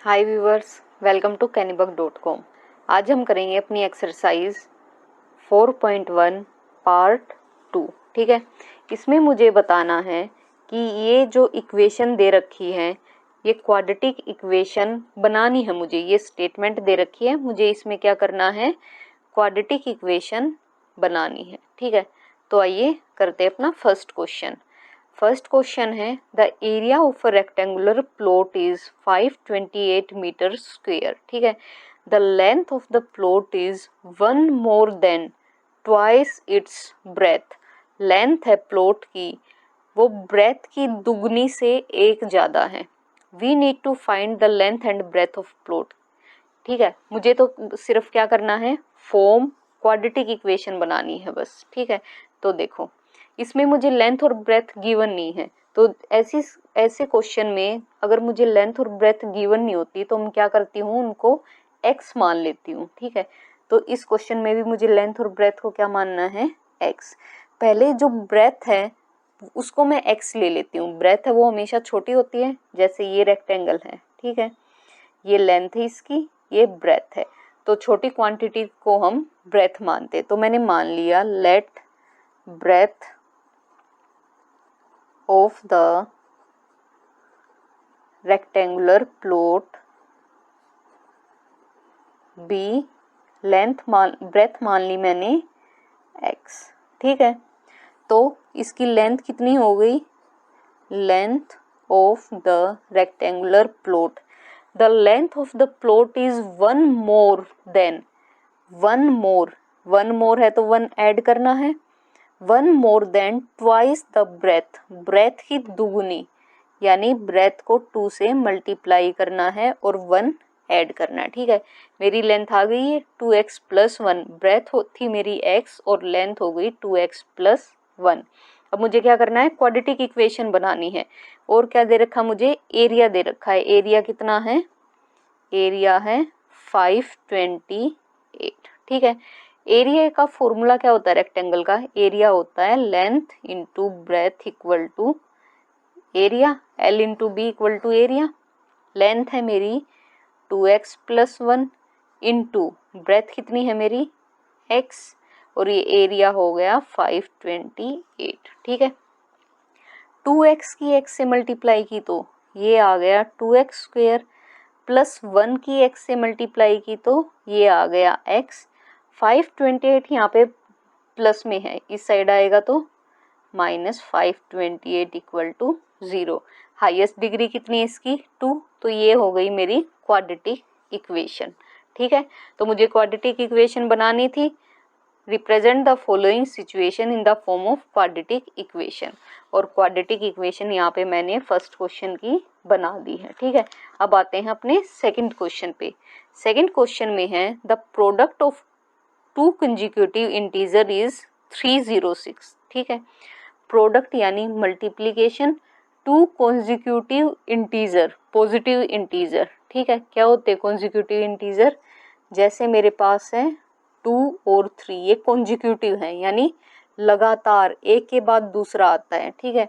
Hi viewers, welcome to cannybuck.com। आज हम करेंगे अपनी एक्सरसाइज 4.1 पार्ट 2। ठीक है, इसमें मुझे बताना है कि ये जो इक्वेशन दे रखी है ये क्वाड्रेटिक इक्वेशन बनानी है। मुझे ये स्टेटमेंट दे रखी है, मुझे इसमें क्या करना है, क्वाड्रेटिक इक्वेशन बनानी है। ठीक है, तो आइए करते हैं अपना फर्स्ट क्वेश्चन। फर्स्ट क्वेश्चन है the area of a rectangular plot is 528 metre square. ठीक है, the length of the plot is 1 more than twice its breadth. Length है प्लॉट की, वो ब्रेथ की दुगनी से एक ज्यादा है। We need to find the length and breadth of plot. ठीक है, मुझे तो सिर्फ क्या करना है, फॉर्म क्वाड्रेटिक इक्वेशन बनानी है बस। ठीक है, तो देखो इसमें मुझे लेंथ और ब्रेथ गिवन नहीं है, तो ऐसे क्वेश्चन में अगर मुझे लेंथ और ब्रेथ गिवन नहीं होती तो मैं क्या करती हूँ, उनको x मान लेती हूँ। ठीक है, तो इस क्वेश्चन में भी मुझे लेंथ और ब्रेथ को क्या मानना है, x। पहले जो ब्रेथ है उसको मैं x ले लेती हूँ। ब्रेथ है वो हमेशा छोटी होती है, जैसे ये रेक्टेंगल है। ठीक है, ये लेंथ है इसकी, ये ब्रेथ है, तो छोटी क्वांटिटी को हम ब्रेथ मानते। तो मैंने मान लिया let breadth of the rectangular plot b length breadth मान ली मैंने x। ठीक है, तो इसकी लेंथ कितनी हो गई, length of the rectangular plot, the length of the plot is 1 more than, 1 more है तो 1 ऐड करना है, 1 more than twice the breadth, breadth की दुगुनी, यानी ब्रेथ को 2 से मल्टीप्लाई करना है और 1 ऐड करना है। ठीक है, मेरी लेंथ आ गई है 2x प्लस 1, ब्रेथ थी मेरी x और लेंथ हो गई 2x प्लस 1। अब मुझे क्या करना है, क्वाड्रेटिक इक्वेशन बनानी है। और क्या दे रखा, मुझे एरिया दे रखा है। एरिया कितना है, एरिया है 528। ठीक है, एरिया का फॉर्मूला क्या होता है रेक्टेंगल का, एरिया होता है length into breadth equal to area, L into B equal to area. Length है मेरी 2x प्लस 1 इंटू ब्रेथ कितनी है मेरी x, और ये एरिया हो गया 528। ठीक है, 2x की x से मल्टीप्लाई की तो ये आ गया 2x स्क्वेयर, प्लस 1 की x से मल्टीप्लाई की तो ये आ गया x। 528 यहाँ पे प्लस में है, इस साइड आएगा तो minus 528 equal to 0। Highest degree कितनी है इसकी, 2, तो ये हो गई मेरी क्वाड्रेटिक इक्वेशन। ठीक है, तो मुझे क्वाड्रेटिक इक्वेशन बनानी थी। Represent the following situation in the form of quadratic equation, और क्वाड्रेटिक इक्वेशन यहाँ पे मैंने फर्स्ट क्वेश्चन की बना दी है। ठीक है, अब आते हैं अपने सेकंड क्वेश्चन पे। सेकंड क्वेश्चन में है the product of 2 consecutive integer is 306। ठीक है, प्रोडक्ट यानी multiplication, 2 consecutive integer, positive integer. ठीक है, क्या होते हैं कॉन्जिक्यूटिव इंटीजर, जैसे मेरे पास है 2 और 3, ये कॉन्जिक्यूटिव है यानी लगातार एक के बाद दूसरा आता है। ठीक है,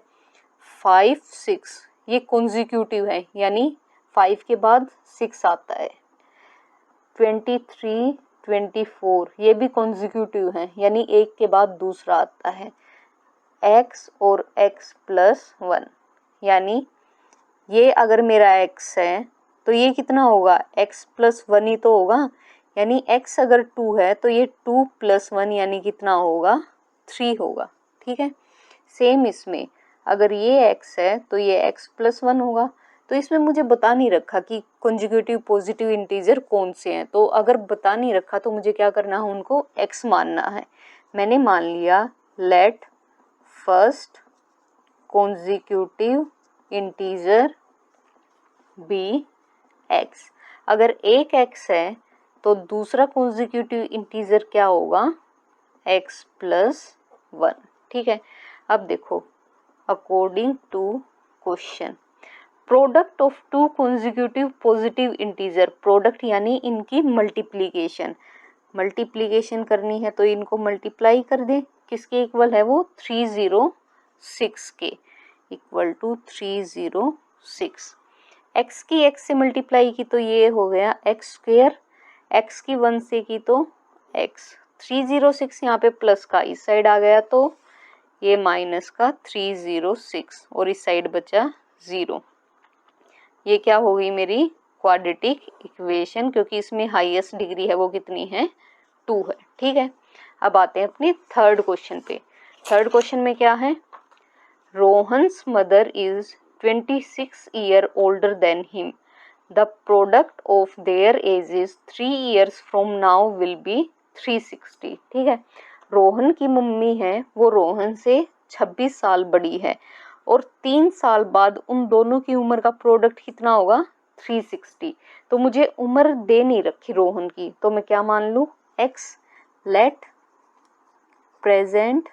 5 6 ये कॉन्जिक्यूटिव है यानी 5 के बाद 6 आता है। 23 24 ये भी कॉन्जिक्यूटिव है यानी एक के बाद दूसरा आता है। x और x प्लस 1, यानी ये अगर मेरा x है तो ये कितना होगा, x प्लस 1 ही तो होगा, यानी x अगर 2 है तो ये 2 प्लस 1 यानी कितना होगा, 3 होगा। ठीक है, सेम इसमें अगर ये x है तो ये x प्लस 1 होगा। तो इसमें मुझे बता नहीं रखा कि कॉन्जुगेटिव पॉजिटिव इंटीजर कौन से हैं, तो अगर बता नहीं रखा तो मुझे क्या करना है, उनको x मानना है। मैंने मान लिया let first consecutive integer be x। अगर एक x है तो दूसरा कॉन्जिक्यूटिव इंटीजर क्या होगा, x प्लस 1। ठीक है, अब देखो according to question, product of 2 consecutive positive integer, product यानी इनकी मल्टीप्लिकेशन, मल्टीप्लिकेशन करनी है तो इनको मल्टीप्लाई कर दें, किसके इक्वल है वो, 306 के इक्वल टू 306। x की x से मल्टीप्लाई की तो ये हो गया x स्क्वेयर, x की 1 से की तो x। 306 यहाँ पे प्लस का इस साइड आ गया तो ये माइनस का 306 और इस साइड बचा 0। ये क्या हो गई मेरी क्वाड्रेटिक इक्वेशन, क्योंकि इसमें हाईएस्ट डिग्री है वो कितनी है 2 है। ठीक है, अब आते हैं अपने थर्ड क्वेश्चन पे। थर्ड क्वेश्चन में क्या है, Rohan's mother is 26 year older than him, the product of there edges 3 years from now will be 360। ठीक है, रोहन की मम्मी है वो रोहन से 26 साल बड़ी है और 3 साल बाद उन दोनों की उम्र का प्रोडक्ट कितना होगा 360। तो मुझे उम्र दे नहीं रखी रोहन की, तो मैं क्या मान लूं x, let present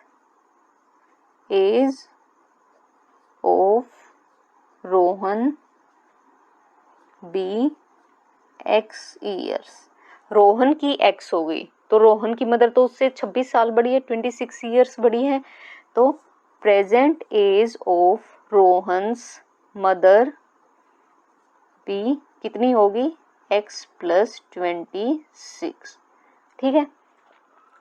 age of Rohan be x years. Rohan की x हो गई तो रोहन की मदर तो उससे 26 साल बड़ी है, 26 ईयर्स बड़ी है, तो present age of Rohan's mother be कितनी होगी x प्लस 26। ठीक है,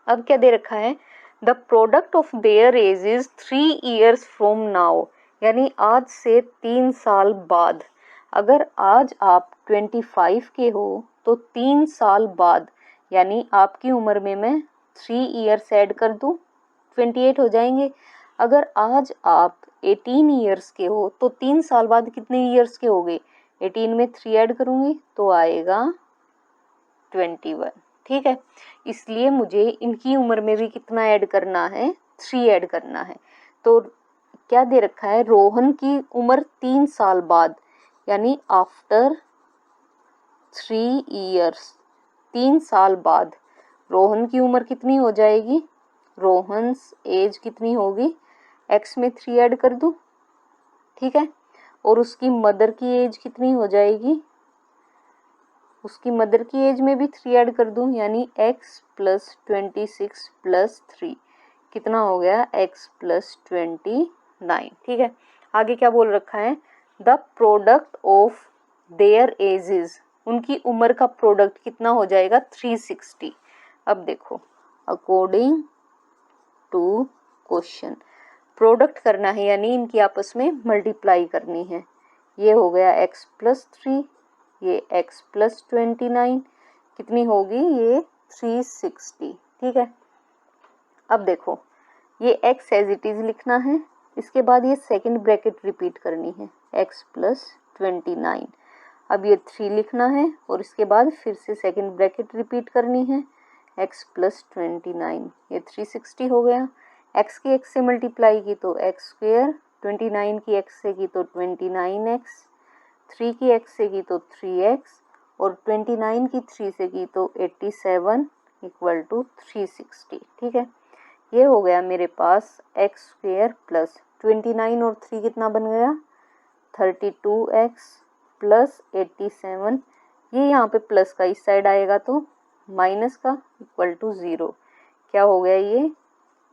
अब क्या दे रखा है, the product of their age is 3 years from now, यानी आज से 3 साल बाद। अगर आज आप 25 के हो तो 3 साल बाद यानी आपकी उम्र में मैं 3 years ऐड कर दूं 28 हो जाएंगे। अगर आज आप 18 years के हो तो 3 साल बाद कितने years के हो गए, 18 में 3 ऐड करूंगी तो आएगा 21। ठीक है, इसलिए मुझे इनकी उम्र में भी कितना ऐड करना है 3 ऐड करना है। तो क्या दे रखा है, रोहन की उम्र 3 साल बाद यानी आफ्टर 3 years, 3 साल बाद रोहन की उम्र कितनी हो जाएगी, रोहन्स एज कितनी होगी, x में 3 ऐड कर दूं। ठीक है, और उसकी मदर की एज कितनी हो जाएगी, उसकी मदर की एज में भी 3 ऐड कर दूं यानी x प्लस 26 प्लस 3 कितना हो गया x प्लस 29। ठीक है, आगे क्या बोल रखा है, the product of there edges, उनकी उम्र का प्रोडक्ट कितना हो जाएगा 360। अब देखो अकॉर्डिंग टू क्वेश्चन प्रोडक्ट करना है यानी इनकी आपस में मल्टीप्लाई करनी है। ये हो गया x प्लस 3, ये x प्लस 29 कितनी होगी ये 360। ठीक है, अब देखो ये x एज इट इज लिखना है, इसके बाद ये सेकंड ब्रैकेट रिपीट करनी है x प्लस 29। अब ये 3 लिखना है और इसके बाद फिर से सेकंड ब्रैकेट रिपीट करनी है x प्लस 29, ये 360 हो गया। x की x से मल्टीप्लाई की तो x स्क्वेयर, 29 की x से की तो 29x, 3 की x से की तो 3x और 29 की 3 से की तो 87 इक्वल टू 360। ठीक है, ये हो गया मेरे पास x स्क्वेयर प्लस 29 और 3 कितना बन गया 32x प्लस 87, ये यहाँ पे प्लस का इस साइड आएगा तो माइनस का इक्वल टू 0। क्या हो गया ये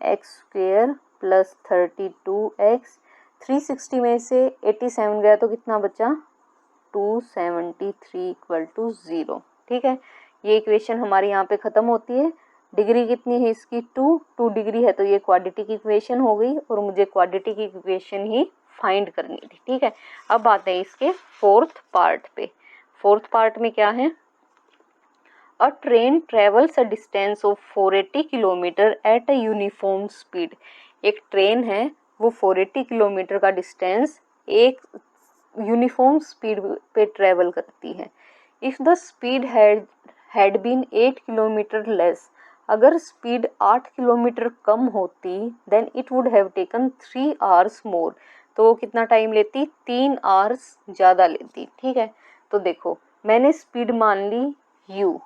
x स्क्वेयर प्लस 32x, 360 में से 87 गया तो कितना बचा 273 इक्वल टू 0। ठीक है, ये इक्वेशन हमारी यहाँ पे खत्म होती है। डिग्री कितनी है इसकी 2 डिग्री है तो ये क्वाड्रेटिक इक्वेशन हो गई और मुझे क्वाड्रेटिक इक्वेशन ही फाइंड करनी थी। ठीक है, अब आते हैं इसके फोर्थ पार्ट पे। फोर्थ पार्ट में क्या है, अ train travels a distance of 480 kilometre eight a uniform speed. एक ट्रेन है वो 480 किलोमीटर का डिस्टेंस एक यूनिफॉर्म स्पीड पे ट्रेवल करती है। If the speed had been 8 kilometre less, अगर स्पीड 8 किलोमीटर कम होती then it would have taken 3 hours more, तो वो कितना टाइम लेती 3 hours ज़्यादा लेती। ठीक है, तो देखो मैंने स्पीड मान ली u,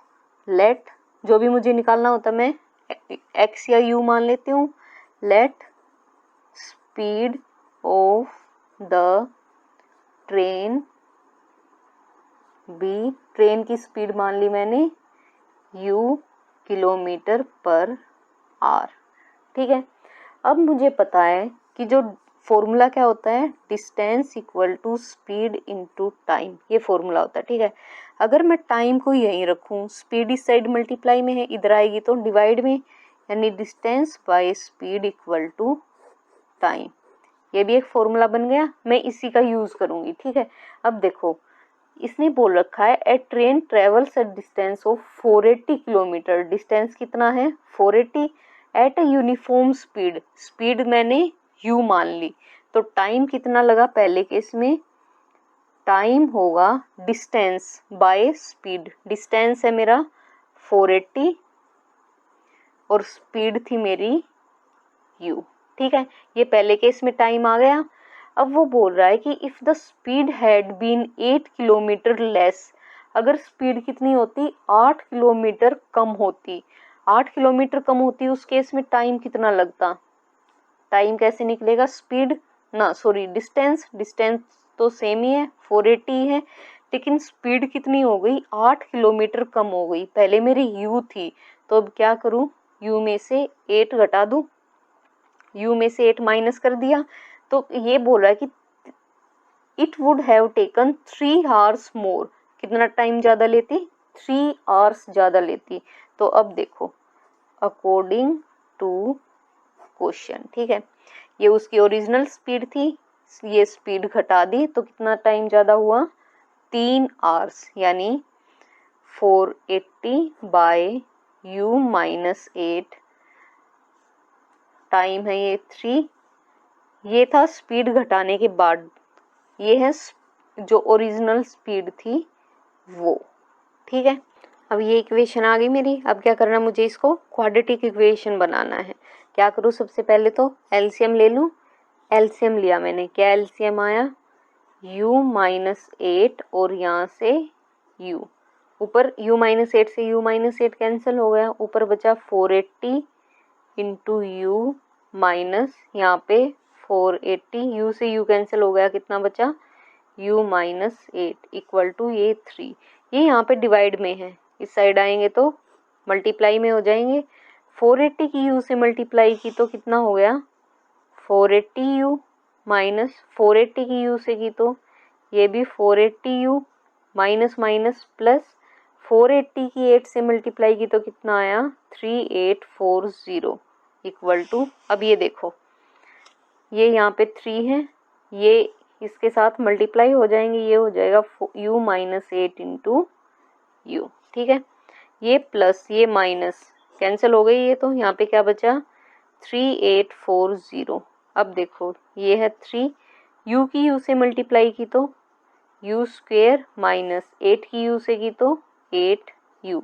लेट जो भी मुझे निकालना होता मैं x या u मान लेती हूँ, let speed of the train be, train की स्पीड मान ली मैंने u किलोमीटर पर आवर। ठीक है, अब मुझे पता है कि जो फॉर्मूला क्या होता है, distance equal to speed into time, ये फॉर्मूला होता है, ठीक है। अगर मैं टाइम को यहीं रखूं, स्पीड इस साइड मल्टीप्लाई में है, इधर आएगी तो डिवाइड में, यानी distance by speed equal to time, ये भी एक फॉर्मूला बन गया, मैं इसी का यूज करूंगी, ठीक है। अब देखो इसने बोल रखा है a train travels at distance of 480 kilometre, distance कितना है 480, at a uniform speed, speed मैंने u मान ली, तो टाइम कितना लगा पहले केस में, टाइम होगा डिस्टेंस बाय स्पीड, डिस्टेंस है मेरा 480 और स्पीड थी मेरी u, ठीक है। ये पहले केस में टाइम आ गया। अब वो बोल रहा है कि if the speed had been 8 kilometre less, अगर स्पीड कितनी होती 8 किलोमीटर कम होती, 8 किलोमीटर कम होती उस केस में टाइम कितना लगता, टाइम कैसे निकलेगा, स्पीड ना सॉरी डिस्टेंस, डिस्टेंस तो सेम ही है 480 है, लेकिन स्पीड कितनी हो गई 8 किलोमीटर कम हो गई, पहले मेरी u थी, तो अब क्या करूं, u में से 8 घटा दूं, u में से 8 माइनस कर दिया, तो ये बोल रहा है कि it would have taken 3 hours मोर, कितना टाइम ज्यादा लेती 3 आवर्स ज्यादा लेती। तो अब देखो अकॉर्डिंग टू क्वेश्चन, ठीक है, ये उसकी ओरिजिनल स्पीड थी, ये स्पीड घटा दी तो कितना टाइम ज्यादा हुआ 3 आवर्स, यानी 480 बाय u माइनस 8, टाइम है ये 3, ये था स्पीड घटाने के बाद, ये है जो ओरिजिनल स्पीड थी वो, ठीक है। अब ये इक्वेशन आ गई मेरी, अब क्या करना है मुझे, इसको क्वाड्रेटिक इक्वेशन बनाना है। क्या करूँ, सबसे पहले तो एलसीएम ले लूँ, एलसीएम लिया मैंने, क्या एलसीएम आया u माइनस 8 और यहाँ से u, ऊपर u माइनस 8 से u माइनस 8 कैंसिल हो गया, ऊपर बचा 480 इंटू u माइनस यहाँ पे 480, u से u कैंसिल हो गया, कितना बचा u माइनस 8 इक्वल टू ये 3, ये यहाँ पे डिवाइड में है, इस साइड आएंगे तो मल्टीप्लाई में हो जाएंगे, 480 की u से मल्टीप्लाई की तो कितना हो गया 480 u माइनस 480 की u से की तो ये भी 480 u माइनस माइनस प्लस 480 की 8 से मल्टीप्लाई की तो कितना आया 3840 इक्वल टू, अब ये देखो ये यहाँ पे 3 है, ये इसके साथ मल्टीप्लाई हो जाएंगे, ये हो जाएगा u माइनस 8 इंटू यू, ठीक है, ये प्लस ये माइनस कैंसिल हो गई, ये तो यहाँ पे क्या बचा 3840, अब देखो ये है 3, u की u से मल्टीप्लाई की तो u स्क्वेयर माइनस 8 की u से की तो 8u,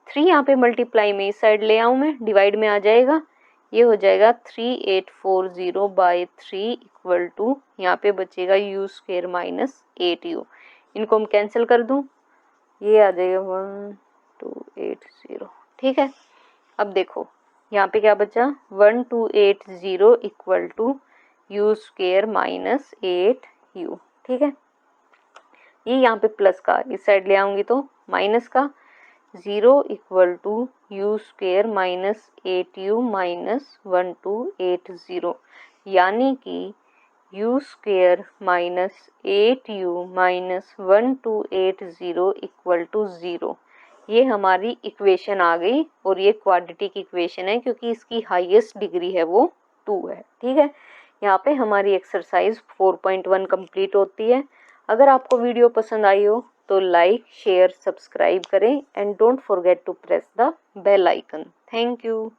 3 यहाँ पे मल्टीप्लाई में इस साइड ले आऊँ मैं, डिवाइड में आ जाएगा, ये हो जाएगा 3840 बाई 3 इक्वल टू, यहाँ पे बचेगा u स्क्वेयर माइनस 8u, इनको हम कैंसिल कर दूं, ये आ जाएगा 1280, ठीक है। अब देखो यहाँ पे क्या बचा 1280 equal to u square minus 8u, ठीक है, ये यहाँ पे प्लस का इस साइड ले आऊंगी तो माइनस का, 0 equal to u square minus 8u minus 1280, यानी कि u square minus 8u minus 1280 equal to 0, ये हमारी इक्वेशन आ गई, और ये क्वाड्रेटिक इक्वेशन है क्योंकि इसकी हाईएस्ट डिग्री है वो 2 है, ठीक है। यहाँ पे हमारी एक्सरसाइज 4.1 कंप्लीट होती है। अगर आपको वीडियो पसंद आई हो तो लाइक शेयर सब्सक्राइब करें and don't forget to press the bell icon. Thank you.